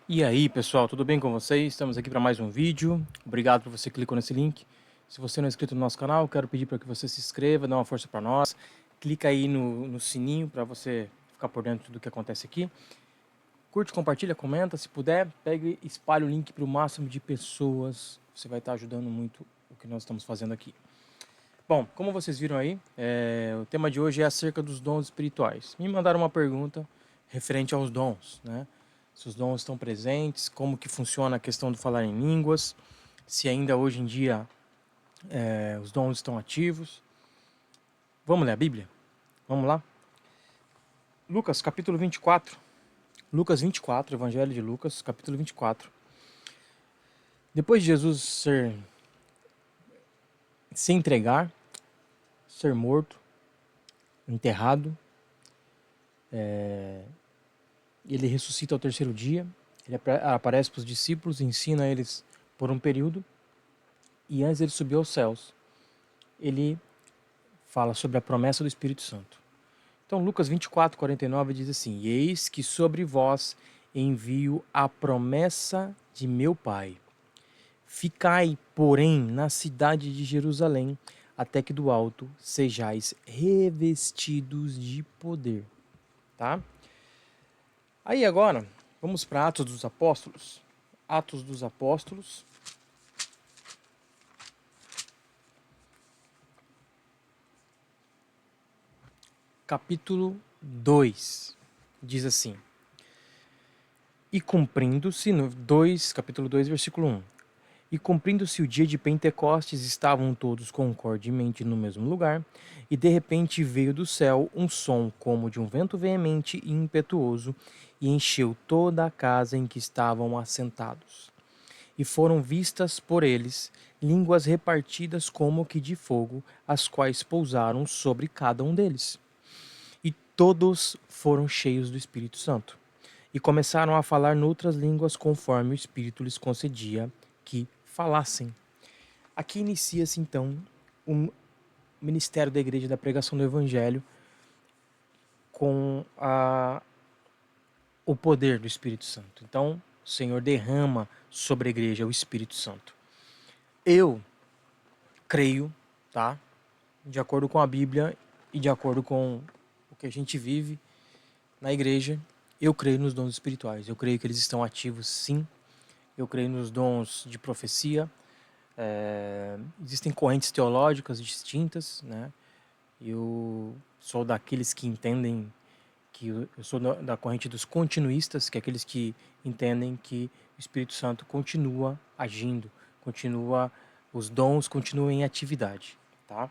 E aí, pessoal, tudo bem com vocês? Estamos aqui para mais um vídeo. Obrigado por você que clicou nesse link. Se você não é inscrito no nosso canal, quero pedir para que você se inscreva, dê uma força para nós. Clica aí no sininho para você ficar por dentro do que acontece aqui. Curte, compartilha, comenta. Se puder, pegue e espalhe o link para o máximo de pessoas. Você vai estar ajudando muito o que nós estamos fazendo aqui. Bom, como vocês viram aí, o tema de hoje é acerca dos dons espirituais. Me mandaram uma pergunta referente aos dons, né? Se os dons estão presentes, como que funciona a questão do falar em línguas, se ainda hoje em dia os dons estão ativos. Vamos ler a Bíblia? Vamos lá? Lucas, capítulo 24. Lucas 24, Evangelho de Lucas, capítulo 24. Depois de Jesus se entregar, ser morto, enterrado, ele ressuscita ao terceiro dia, ele aparece para os discípulos, ensina eles por um período, e antes ele subir aos céus, ele fala sobre a promessa do Espírito Santo. Então Lucas 24, 49 diz assim: Eis que sobre vós envio a promessa de meu Pai. Ficai, porém, na cidade de Jerusalém, até que do alto sejais revestidos de poder. Tá? Aí agora, vamos para Atos dos Apóstolos. Atos dos Apóstolos. Capítulo 2. Diz assim: E cumprindo-se, no 2, capítulo 2, versículo 1. E cumprindo-se o dia de Pentecostes, estavam todos concordemente no mesmo lugar, e de repente veio do céu um som como de um vento veemente e impetuoso, e encheu toda a casa em que estavam assentados. E foram vistas por eles línguas repartidas como que de fogo, as quais pousaram sobre cada um deles. E todos foram cheios do Espírito Santo, e começaram a falar noutras línguas conforme o Espírito lhes concedia que falassem. Aqui inicia-se então o ministério da igreja da pregação do Evangelho com o poder do Espírito Santo. Então, o Senhor derrama sobre a igreja o Espírito Santo. Eu creio, tá? De acordo com a Bíblia e de acordo com o que a gente vive na igreja, eu creio nos dons espirituais. Eu creio que eles estão ativos, sim. Eu creio nos dons de profecia. Existem correntes teológicas distintas, né? Eu sou daqueles que entendem que eu sou da corrente dos continuistas, que é aqueles que entendem que o Espírito Santo continua agindo, os dons continuam em atividade, tá?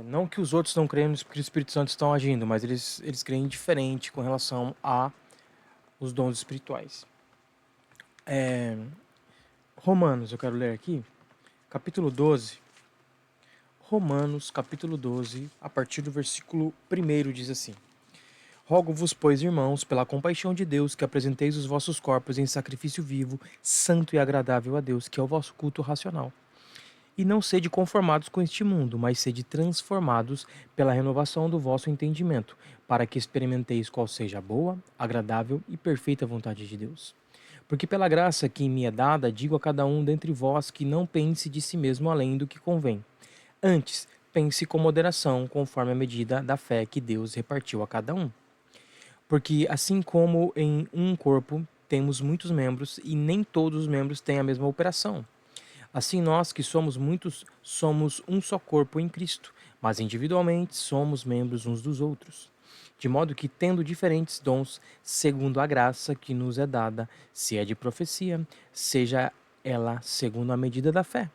Não que os outros não creiam que o Espírito Santo estão agindo, mas eles creem diferente com relação a os dons espirituais. Romanos, eu quero ler aqui, capítulo 12. Romanos, capítulo 12, a partir do versículo 1 diz assim: Rogo-vos, pois, irmãos, pela compaixão de Deus, que apresenteis os vossos corpos em sacrifício vivo, santo e agradável a Deus, que é o vosso culto racional. E não sede conformados com este mundo, mas sede transformados pela renovação do vosso entendimento, para que experimenteis qual seja a boa, agradável e perfeita vontade de Deus. Porque pela graça que me é dada, digo a cada um dentre vós que não pense de si mesmo além do que convém. Antes, pense com moderação, conforme a medida da fé que Deus repartiu a cada um. Porque assim como em um corpo temos muitos membros e nem todos os membros têm a mesma operação. Assim nós que somos muitos somos um só corpo em Cristo, mas individualmente somos membros uns dos outros. De modo que, tendo diferentes dons, segundo a graça que nos é dada, se é de profecia, seja ela segundo a medida da fé.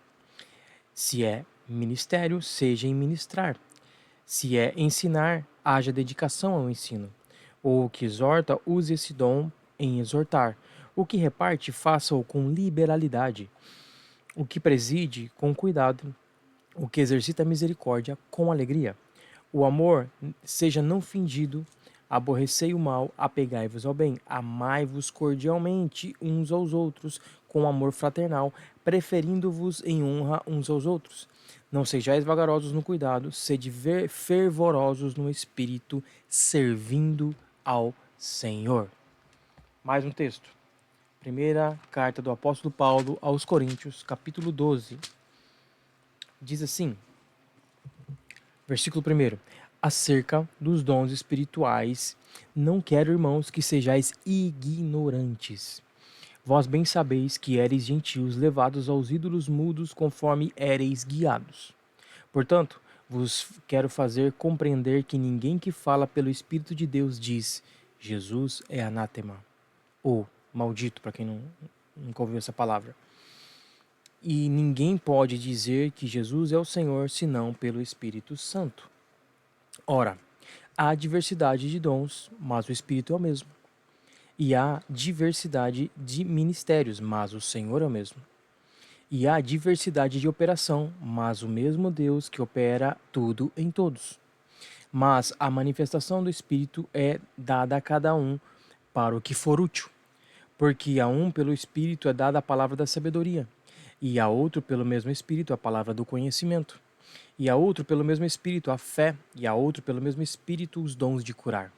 Se é ministério, seja em ministrar. Se é ensinar, haja dedicação ao ensino. Ou o que exorta, use esse dom em exortar. O que reparte, faça-o com liberalidade. O que preside, com cuidado. O que exercita a misericórdia, com alegria. O amor seja não fingido. Aborrecei o mal, apegai-vos ao bem. Amai-vos cordialmente uns aos outros, com amor fraternal, preferindo-vos em honra uns aos outros. Não sejais vagarosos no cuidado, sede fervorosos no espírito, servindo ao Senhor. Mais um texto. Primeira carta do apóstolo Paulo aos Coríntios, capítulo 12. Diz assim, versículo 1. Acerca dos dons espirituais, não quero, irmãos, que sejais ignorantes. Vós bem sabeis que éreis gentios levados aos ídolos mudos conforme éreis guiados. Portanto, vos quero fazer compreender que ninguém que fala pelo Espírito de Deus diz Jesus é anátema, ou maldito, para quem nunca ouviu essa palavra. E ninguém pode dizer que Jesus é o Senhor senão pelo Espírito Santo. Ora, há diversidade de dons, mas o Espírito é o mesmo. E há diversidade de ministérios, mas o Senhor é o mesmo. E há diversidade de operação, mas o mesmo Deus que opera tudo em todos. Mas a manifestação do Espírito é dada a cada um para o que for útil. Porque a um pelo Espírito é dada a palavra da sabedoria, e a outro pelo mesmo Espírito a palavra do conhecimento, e a outro pelo mesmo Espírito a fé, e a outro pelo mesmo Espírito os dons de curar,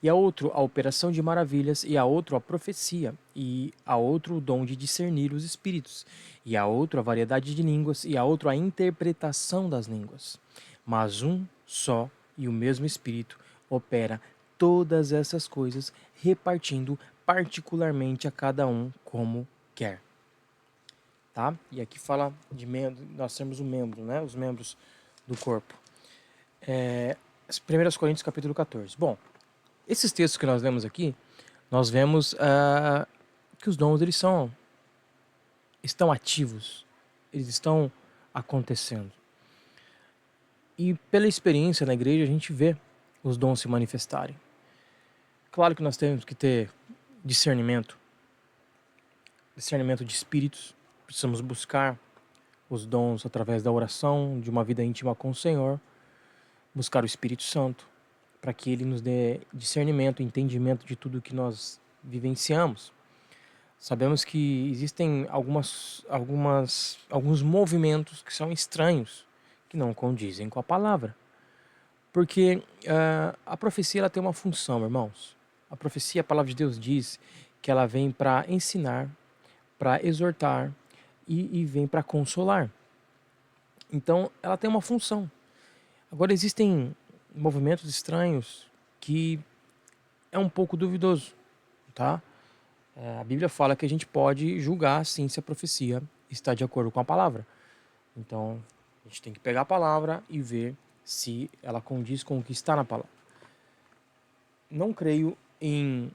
e a outro a operação de maravilhas, e a outro a profecia, e a outro o dom de discernir os espíritos, e a outro a variedade de línguas, e a outro a interpretação das línguas. Mas um só e o mesmo Espírito opera todas essas coisas, repartindo particularmente a cada um como quer. Tá? E aqui fala de nós temos um membro, né? Os membros do corpo. 1 Coríntios capítulo 14. Bom, esses textos que nós lemos aqui, nós vemos que os dons eles estão ativos, eles estão acontecendo. E pela experiência na igreja a gente vê os dons se manifestarem. Claro que nós temos que ter discernimento de espíritos. Precisamos buscar os dons através da oração, de uma vida íntima com o Senhor, buscar o Espírito Santo, para que Ele nos dê discernimento, entendimento de tudo que nós vivenciamos. Sabemos que existem alguns movimentos que são estranhos, que não condizem com a palavra. Porque a profecia ela tem uma função, irmãos. A profecia, a palavra de Deus diz que ela vem para ensinar, para exortar e vem para consolar. Então, ela tem uma função. Agora, existem movimentos estranhos que é um pouco duvidoso, tá? A Bíblia fala que a gente pode julgar, sim, se a profecia está de acordo com a palavra. Então, a gente tem que pegar a palavra e ver se ela condiz com o que está na palavra. Não creio em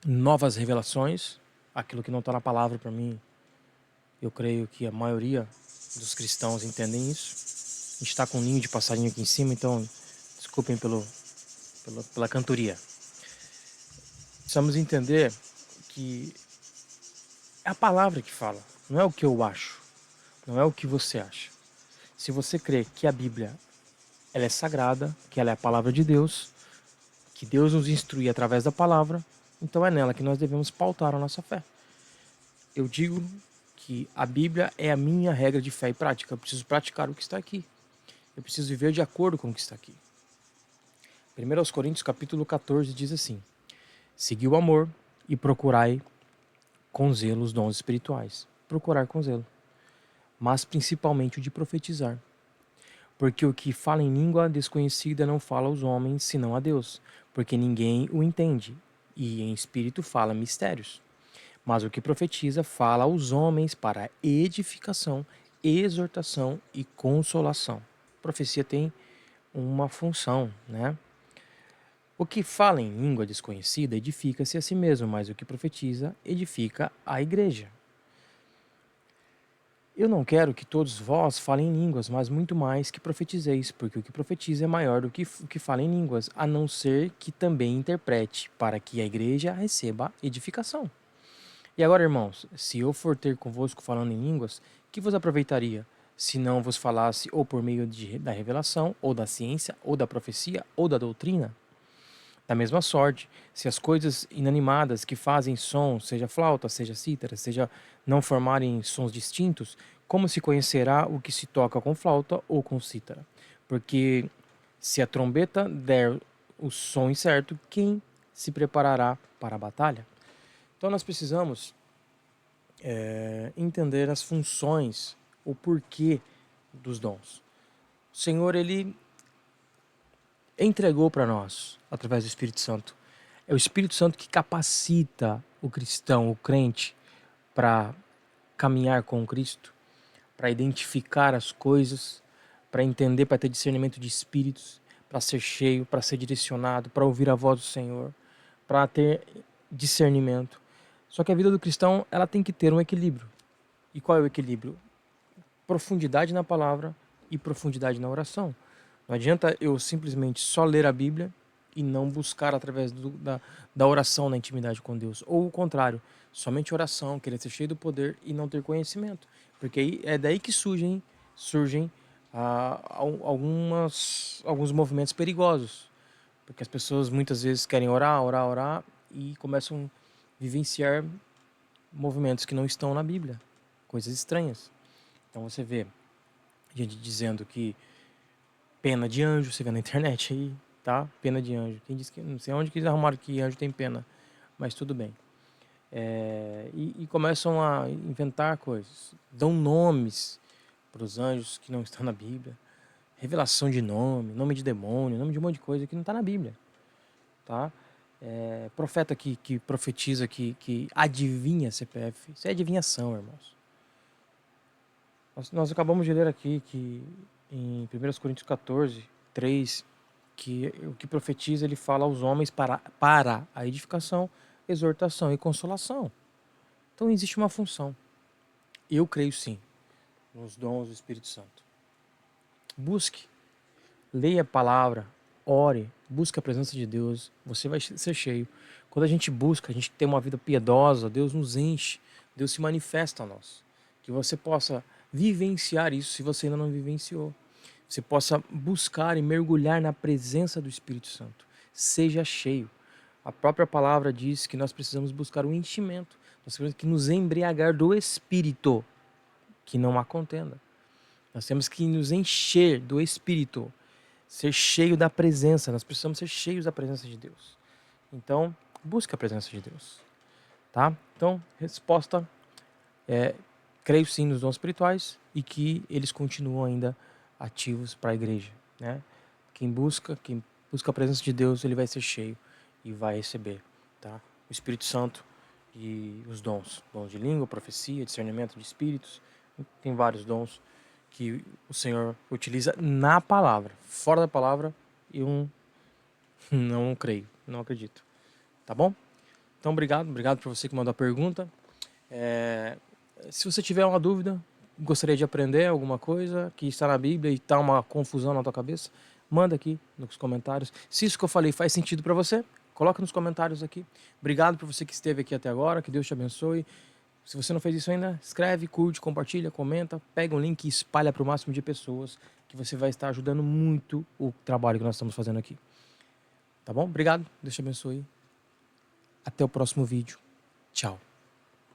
novas revelações. Aquilo que não está na palavra, para mim, eu creio que a maioria dos cristãos entendem isso. A gente está com um ninho de passarinho aqui em cima, então desculpem pela cantoria. Precisamos entender que é a palavra que fala, não é o que eu acho, não é o que você acha. Se você crê que a Bíblia ela é sagrada, que ela é a palavra de Deus, que Deus nos instrui através da palavra, então é nela que nós devemos pautar a nossa fé. Eu digo que a Bíblia é a minha regra de fé e prática. Eu preciso praticar o que está aqui. Eu preciso viver de acordo com o que está aqui. 1 Coríntios capítulo 14 diz assim: segui o amor e procurai com zelo os dons espirituais. Procurar com zelo. Mas principalmente o de profetizar. Porque o que fala em língua desconhecida não fala aos homens, senão a Deus, porque ninguém o entende, e em espírito fala mistérios. Mas o que profetiza fala aos homens para edificação, exortação e consolação. A profecia tem uma função, né? O que fala em língua desconhecida edifica-se a si mesmo, mas o que profetiza edifica a igreja. Eu não quero que todos vós falem em línguas, mas muito mais que profetizeis, porque o que profetiza é maior do que o que fala em línguas, a não ser que também interprete, para que a igreja receba edificação. E agora, irmãos, se eu for ter convosco falando em línguas, que vos aproveitaria, se não vos falasse ou por meio da revelação, ou da ciência, ou da profecia, ou da doutrina? Da mesma sorte, se as coisas inanimadas que fazem som, seja flauta, seja cítara, seja não formarem sons distintos, como se conhecerá o que se toca com flauta ou com cítara? Porque se a trombeta der o som incerto, quem se preparará para a batalha? Então nós precisamos entender as funções, o porquê dos dons. O Senhor, Ele entregou para nós, através do Espírito Santo. É o Espírito Santo que capacita o cristão, o crente, para caminhar com Cristo, para identificar as coisas, para entender, para ter discernimento de espíritos, para ser cheio, para ser direcionado, para ouvir a voz do Senhor, para ter discernimento. Só que a vida do cristão, ela tem que ter um equilíbrio. E qual é o equilíbrio? Profundidade na palavra e profundidade na oração. Não adianta eu simplesmente só ler a Bíblia e não buscar através da oração na intimidade com Deus. Ou o contrário, somente oração, querer ser cheio do poder e não ter conhecimento. Porque aí é daí que surgem alguns movimentos perigosos. Porque as pessoas muitas vezes querem orar e começam a vivenciar movimentos que não estão na Bíblia. Coisas estranhas. Então você vê gente dizendo que pena de anjo, você vê na internet aí, tá? Pena de anjo. Quem disse que não sei onde que eles arrumaram que anjo tem pena, mas tudo bem. E começam a inventar coisas, dão nomes para os anjos que não estão na Bíblia, revelação de nome de demônio, nome de um monte de coisa que não está na Bíblia, tá? Profeta que profetiza, que adivinha CPF, isso é adivinhação, irmãos. Nós acabamos de ler aqui que em 1 Coríntios 14, 3, que o que profetiza ele fala aos homens para a edificação, exortação e consolação. Então existe uma função. Eu creio sim nos dons do Espírito Santo. Busque, leia a palavra, ore, busque a presença de Deus, você vai ser cheio. Quando a gente busca, a gente tem uma vida piedosa, Deus nos enche, Deus se manifesta a nós. Que você possa vivenciar isso se você ainda não vivenciou. Você possa buscar e mergulhar na presença do Espírito Santo. Seja cheio. A própria palavra diz que nós precisamos buscar o enchimento. Nós temos que nos embriagar do Espírito, que não há contenda. Nós temos que nos encher do Espírito, ser cheio da presença. Nós precisamos ser cheios da presença de Deus. Então, busque a presença de Deus. Tá? Então, resposta creio sim nos dons espirituais e que eles continuam ainda ativos para a igreja, né? Quem busca a presença de Deus, ele vai ser cheio e vai receber, tá? O Espírito Santo e os dons de língua, profecia, discernimento de espíritos, tem vários dons que o Senhor utiliza na palavra. Fora da palavra, eu não creio, não acredito. Tá bom? Então, obrigado por você que mandou a pergunta. Se você tiver uma dúvida, gostaria de aprender alguma coisa que está na Bíblia e está uma confusão na tua cabeça, manda aqui nos comentários. Se isso que eu falei faz sentido para você, coloca nos comentários aqui. Obrigado por você que esteve aqui até agora, que Deus te abençoe. Se você não fez isso ainda, escreve, curte, compartilha, comenta, pega um link e espalha para o máximo de pessoas, que você vai estar ajudando muito o trabalho que nós estamos fazendo aqui. Tá bom? Obrigado, Deus te abençoe. Até o próximo vídeo. Tchau.